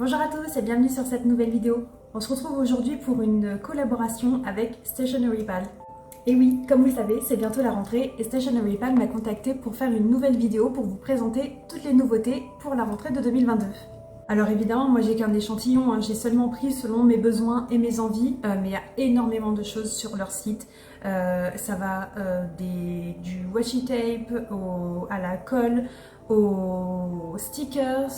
Bonjour à tous et bienvenue sur cette nouvelle vidéo. On se retrouve aujourd'hui pour une collaboration avec Stationery Pal. Et oui, comme vous le savez, c'est bientôt la rentrée et Stationery Pal m'a contacté pour faire une nouvelle vidéo pour vous présenter toutes les nouveautés pour la rentrée de 2022. Alors évidemment, moi j'ai qu'un échantillon, j'ai seulement pris selon mes besoins et mes envies, mais il y a énormément de choses sur leur site. Ça va du washi tape à la colle, aux stickers,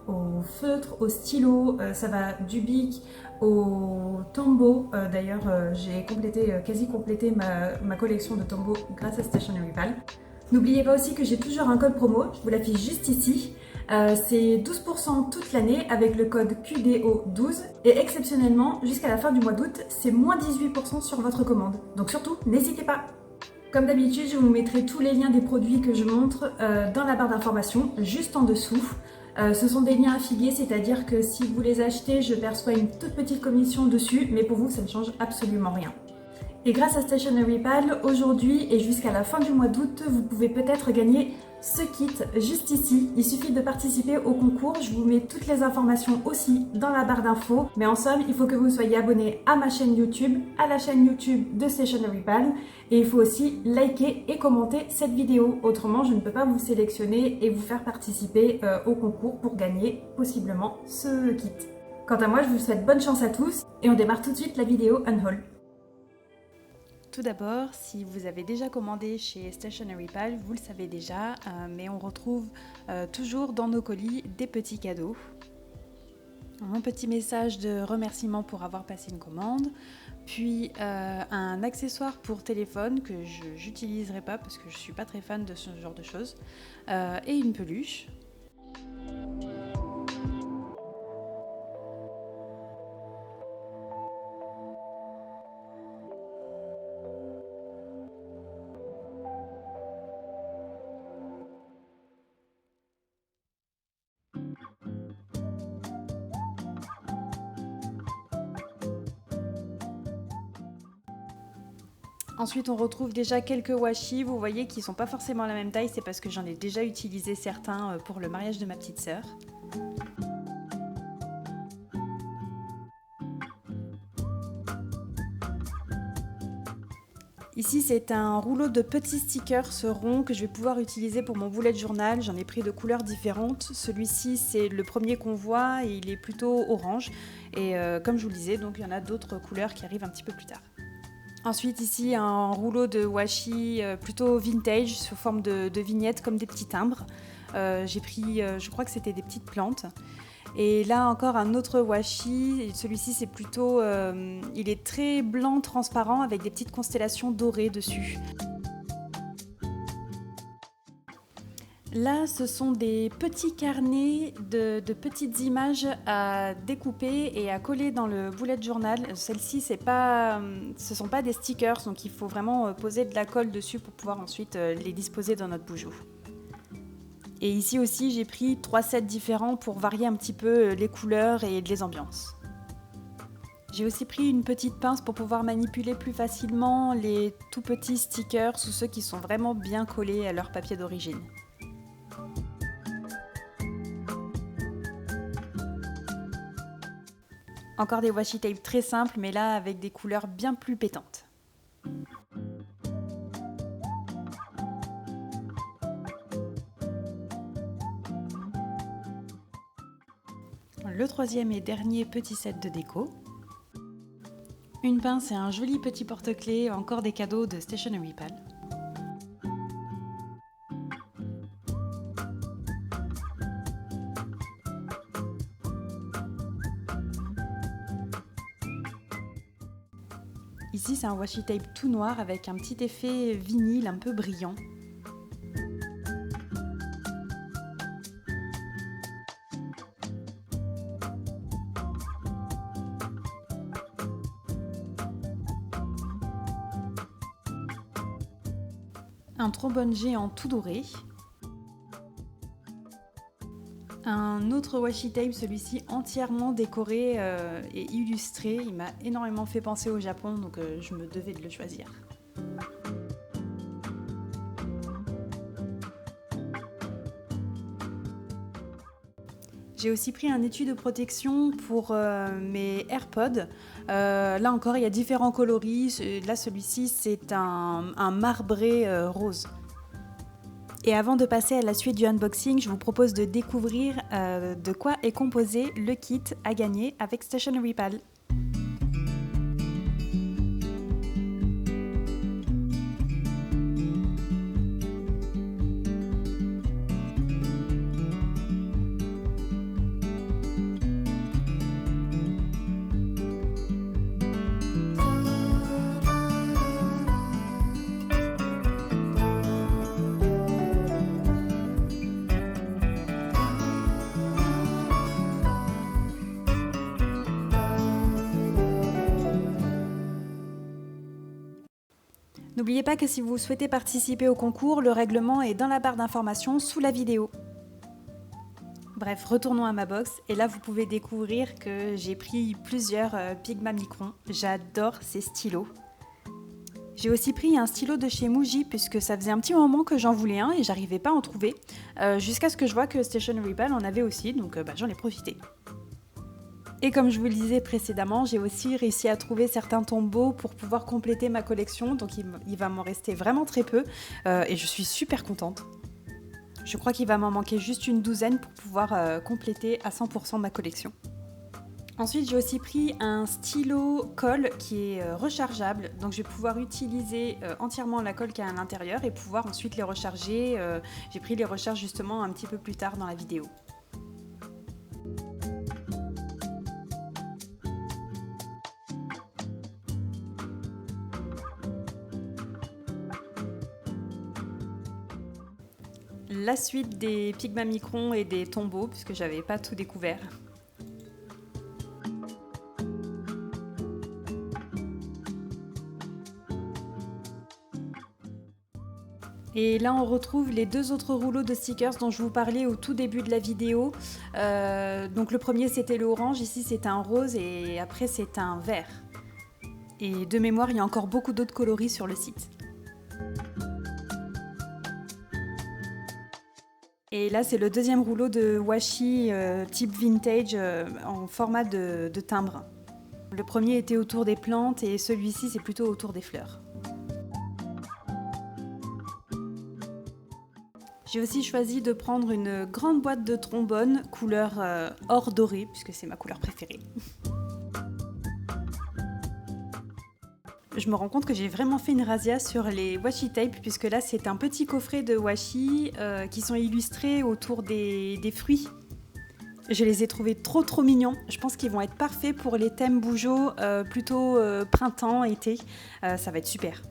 au feutre, au stylo, ça va du bic au Tombow. D'ailleurs, j'ai quasi complété ma collection de Tombow grâce à Stationery Pal. N'oubliez pas aussi que j'ai toujours un code promo, je vous l'affiche juste ici. C'est 12% toute l'année avec le code QDO12 et exceptionnellement, jusqu'à la fin du mois d'août, c'est moins 18% sur votre commande. Donc surtout, n'hésitez pas! Comme d'habitude, je vous mettrai tous les liens des produits que je montre dans la barre d'informations, juste en dessous. Ce sont des liens affiliés, c'est-à-dire que si vous les achetez, je perçois une toute petite commission dessus, mais pour vous, ça ne change absolument rien. Et grâce à Stationery Pal, aujourd'hui et jusqu'à la fin du mois d'août, vous pouvez peut-être gagner ce kit juste ici. Il suffit de participer au concours, je vous mets toutes les informations aussi dans la barre d'infos. Mais en somme, il faut que vous soyez abonné à ma chaîne YouTube, à la chaîne YouTube de Stationery Pal. Et il faut aussi liker et commenter cette vidéo. Autrement, je ne peux pas vous sélectionner et vous faire participer au concours pour gagner possiblement ce kit. Quant à moi, je vous souhaite bonne chance à tous et on démarre tout de suite la vidéo Unhaul. Tout d'abord, si vous avez déjà commandé chez Stationery Pal, vous le savez déjà, mais on retrouve toujours dans nos colis des petits cadeaux. Un petit message de remerciement pour avoir passé une commande, puis un accessoire pour téléphone que je n'utiliserai pas parce que je ne suis pas très fan de ce genre de choses, et une peluche. Ensuite, on retrouve déjà quelques washi, vous voyez, qui ne sont pas forcément la même taille, c'est parce que j'en ai déjà utilisé certains pour le mariage de ma petite sœur. Ici, c'est un rouleau de petits stickers ronds que je vais pouvoir utiliser pour mon bullet journal. J'en ai pris de couleurs différentes. Celui-ci, c'est le premier qu'on voit et il est plutôt orange. Et comme je vous le disais, donc il y en a d'autres couleurs qui arrivent un petit peu plus tard. Ensuite, ici, un rouleau de washi plutôt vintage sous forme de vignettes comme des petits timbres. J'ai pris, je crois que c'était des petites plantes. Et là encore un autre washi, celui-ci c'est plutôt, il est très blanc transparent avec des petites constellations dorées dessus. Là ce sont des petits carnets de petites images à découper et à coller dans le bullet journal. Celles-ci ce ne sont pas des stickers, donc il faut vraiment poser de la colle dessus pour pouvoir ensuite les disposer dans notre boujou. Et ici aussi, j'ai pris 3 sets différents pour varier un petit peu les couleurs et les ambiances. J'ai aussi pris une petite pince pour pouvoir manipuler plus facilement les tout petits stickers ou ceux qui sont vraiment bien collés à leur papier d'origine. Encore des washi tape très simples, mais là avec des couleurs bien plus pétantes. Le troisième et dernier petit set de déco. Une pince et un joli petit porte-clés, encore des cadeaux de Stationery Pal. Ici c'est un washi tape tout noir avec un petit effet vinyle un peu brillant. Un trombone géant tout doré. Un autre washi tape, celui-ci entièrement décoré et illustré. Il m'a énormément fait penser au Japon, donc je me devais de le choisir. J'ai aussi pris un étui de protection pour mes AirPods. Là encore, il y a différents coloris. Là, celui-ci, c'est un marbré rose. Et avant de passer à la suite du unboxing, je vous propose de découvrir de quoi est composé le kit à gagner avec Stationery Pal. N'oubliez pas que si vous souhaitez participer au concours, le règlement est dans la barre d'informations sous la vidéo. Bref, retournons à ma box et là vous pouvez découvrir que j'ai pris plusieurs Pigma Micron. J'adore ces stylos. J'ai aussi pris un stylo de chez Muji puisque ça faisait un petit moment que j'en voulais un et j'arrivais pas à en trouver. Jusqu'à ce que je vois que Stationery Pal en avait aussi, donc j'en ai profité. Et comme je vous le disais précédemment, j'ai aussi réussi à trouver certains tombeaux pour pouvoir compléter ma collection, donc il va m'en rester vraiment très peu et je suis super contente. Je crois qu'il va m'en manquer juste une douzaine pour pouvoir compléter à 100% ma collection. Ensuite, j'ai aussi pris un stylo colle qui est rechargeable, donc je vais pouvoir utiliser entièrement la colle qui est à l'intérieur et pouvoir ensuite les recharger. J'ai pris les recharges justement un petit peu plus tard dans la vidéo. La suite des Pigma Micron et des tombeaux, puisque j'avais pas tout découvert. Et là on retrouve les deux autres rouleaux de stickers dont je vous parlais au tout début de la vidéo. Donc le premier c'était le orange, ici c'est un rose et après c'est un vert. Et de mémoire il y a encore beaucoup d'autres coloris sur le site. Et là, c'est le deuxième rouleau de washi type vintage en format de timbre. Le premier était autour des plantes et celui-ci, c'est plutôt autour des fleurs. J'ai aussi choisi de prendre une grande boîte de trombone couleur or doré, puisque c'est ma couleur préférée. Je me rends compte que j'ai vraiment fait une razzia sur les washi tape puisque là c'est un petit coffret de washi qui sont illustrés autour des fruits. Je les ai trouvés trop mignons. Je pense qu'ils vont être parfaits pour les thèmes bougeot plutôt printemps, été. Ça va être super.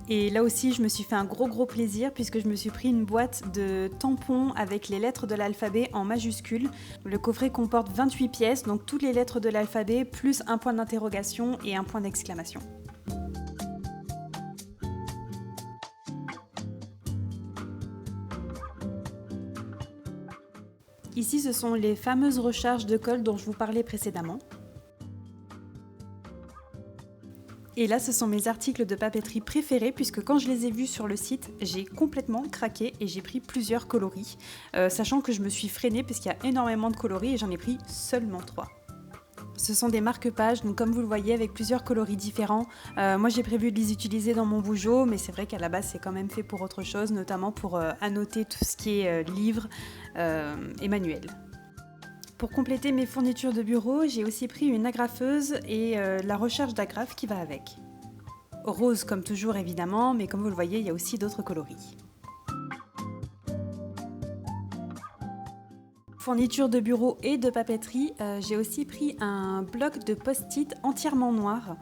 Et là aussi je me suis fait un gros plaisir puisque je me suis pris une boîte de tampons avec les lettres de l'alphabet en majuscules. Le coffret comporte 28 pièces, donc toutes les lettres de l'alphabet plus un point d'interrogation et un point d'exclamation. Ici, ce sont les fameuses recharges de colle dont je vous parlais précédemment. Et là, ce sont mes articles de papeterie préférés puisque quand je les ai vus sur le site, j'ai complètement craqué et j'ai pris plusieurs coloris. Sachant que je me suis freinée parce qu'il y a énormément de coloris et j'en ai pris seulement 3. Ce sont des marque-pages, donc comme vous le voyez, avec plusieurs coloris différents. Moi, j'ai prévu de les utiliser dans mon bougeot, mais c'est vrai qu'à la base, c'est quand même fait pour autre chose, notamment pour annoter tout ce qui est livres et manuels. Pour compléter mes fournitures de bureau, j'ai aussi pris une agrafeuse et la recharge d'agrafe qui va avec. Rose comme toujours évidemment, mais comme vous le voyez, il y a aussi d'autres coloris. Fourniture de bureau et de papeterie, j'ai aussi pris un bloc de post-it entièrement noir.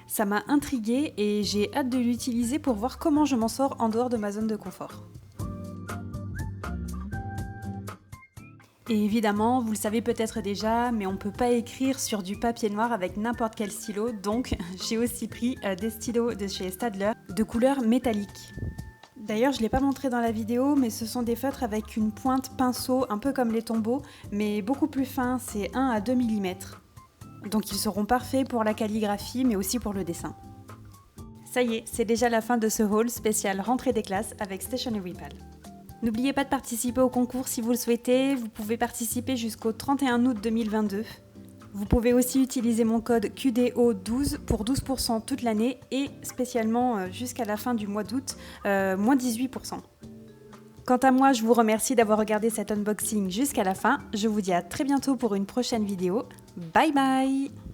Ça m'a intriguée et j'ai hâte de l'utiliser pour voir comment je m'en sors en dehors de ma zone de confort. Et évidemment, vous le savez peut-être déjà, mais on ne peut pas écrire sur du papier noir avec n'importe quel stylo, donc j'ai aussi pris des stylos de chez Staedtler de couleur métallique. D'ailleurs, je ne l'ai pas montré dans la vidéo, mais ce sont des feutres avec une pointe pinceau, un peu comme les tombeaux, mais beaucoup plus fin, c'est 1 à 2 mm. Donc ils seront parfaits pour la calligraphie, mais aussi pour le dessin. Ça y est, c'est déjà la fin de ce haul spécial rentrée des classes avec Stationery Pal. N'oubliez pas de participer au concours si vous le souhaitez, vous pouvez participer jusqu'au 31 août 2022. Vous pouvez aussi utiliser mon code QDO12 pour 12% toute l'année et spécialement jusqu'à la fin du mois d'août, moins 18%. Quant à moi, je vous remercie d'avoir regardé cet unboxing jusqu'à la fin. Je vous dis à très bientôt pour une prochaine vidéo. Bye bye!